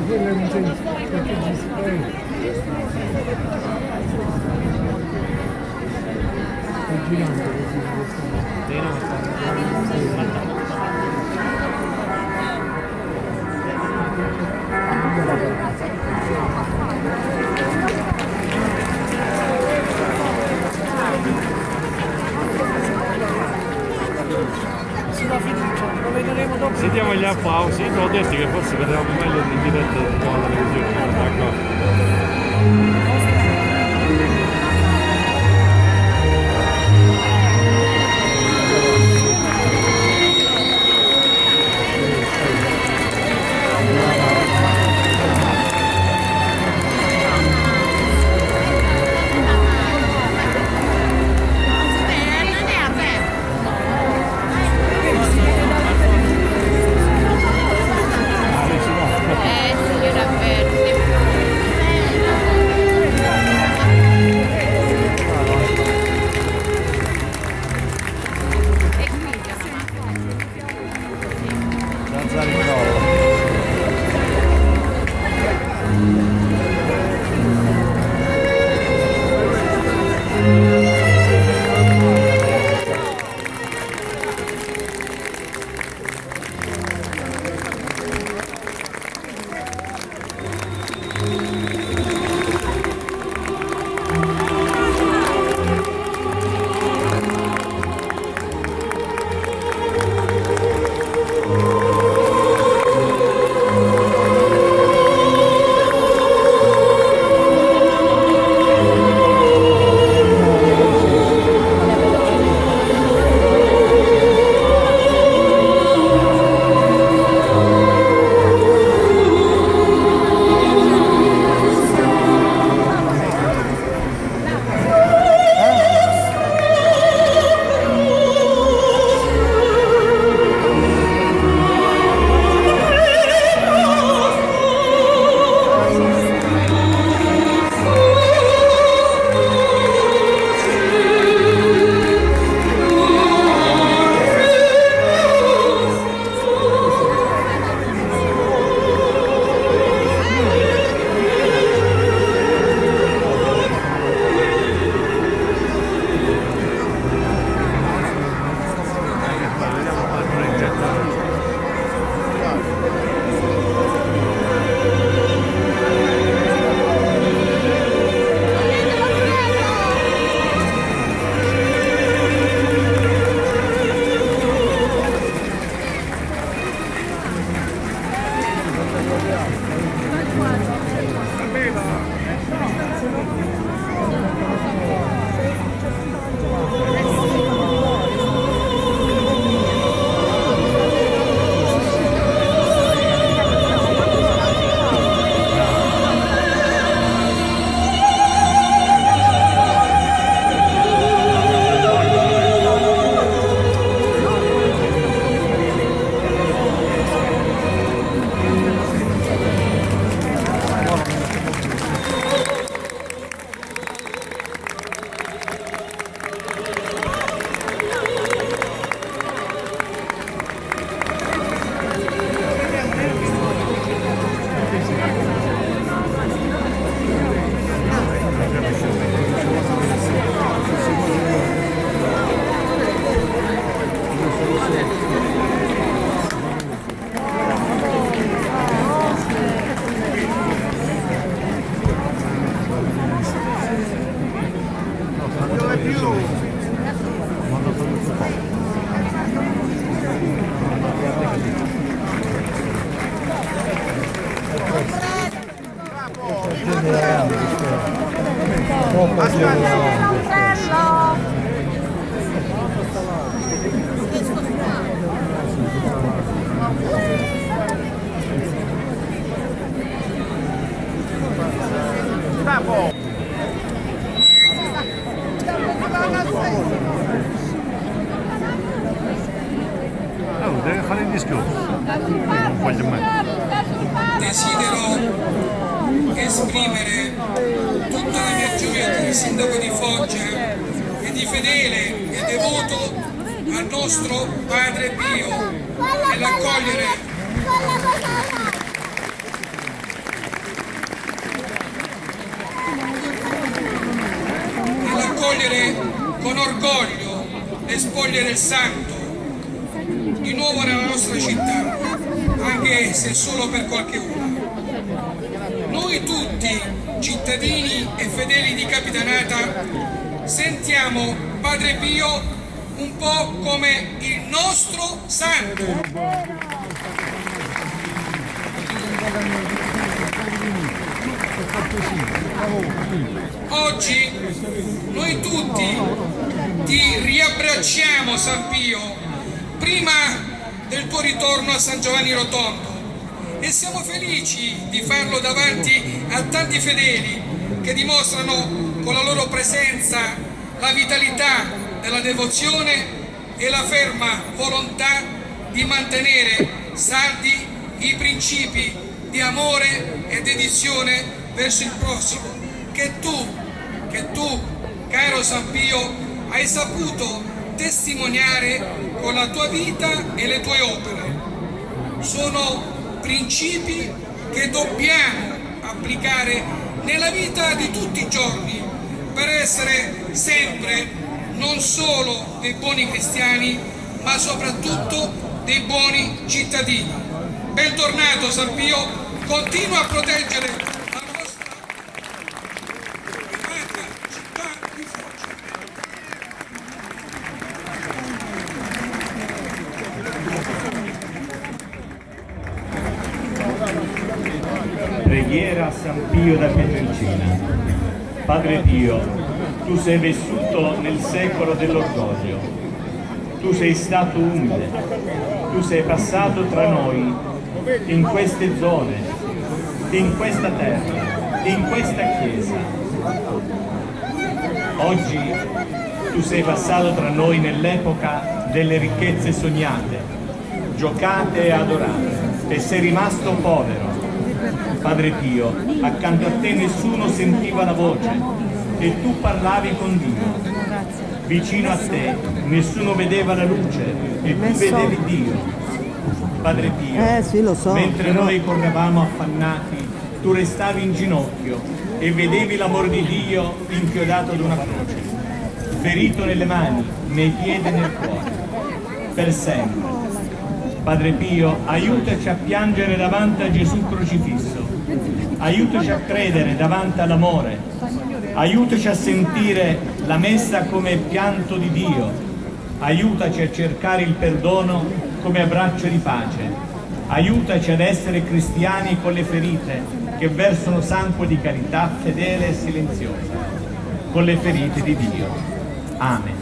Quello non c'è perché ci si girando sentiamo gli applausi, ho detto che forse vedevamo meglio in diretta con la televisione, d'accordo. Deve fare il discorso. Desidero esprimere tutta la mia gioia come sindaco di Foggia e di fedele e devoto al nostro Padre Pio nell'accogliere con orgoglio le spoglie del Santo di nuovo nella nostra città, anche se solo per qualche ora. Noi tutti, cittadini e fedeli di Capitanata, sentiamo Padre Pio un po' come il nostro santo. Oggi noi tutti ti riabbracciamo, San Pio, prima del tuo ritorno a San Giovanni Rotondo, e siamo felici di farlo davanti a tanti fedeli che dimostrano con la loro presenza la vitalità della devozione e la ferma volontà di mantenere saldi i principi di amore e dedizione verso il prossimo che tu, caro San Pio, hai saputo testimoniare con la tua vita e le tue opere. Sono principi che dobbiamo applicare nella vita di tutti i giorni per essere sempre non solo dei buoni cristiani, ma soprattutto dei buoni cittadini. Bentornato San Pio, continua a proteggere la nostra amata città di Foggia. Preghiera a San Pio da Pietrelcina. Padre Pio, tu sei vissuto nel secolo dell'orgoglio, tu sei stato umile, tu sei passato tra noi, in queste zone, in questa terra, in questa chiesa. Oggi tu sei passato tra noi nell'epoca delle ricchezze sognate, giocate e adorate, e sei rimasto povero. Padre Pio, accanto a te nessuno sentiva la voce e tu parlavi con Dio. Vicino a te nessuno vedeva la luce e tu vedevi Dio. Padre Pio, sì, lo so, mentre però... noi correvamo affannati, tu restavi in ginocchio e vedevi l'amor di Dio inchiodato ad una croce, ferito nelle mani, nei piedi e nel cuore, per sempre. Padre Pio, aiutaci a piangere davanti a Gesù crocifisso, aiutaci a credere davanti all'amore, aiutaci a sentire la messa come pianto di Dio, aiutaci a cercare il perdono come abbraccio di pace, aiutaci ad essere cristiani con le ferite che versano sangue di carità fedele e silenziosa, con le ferite di Dio. Amen.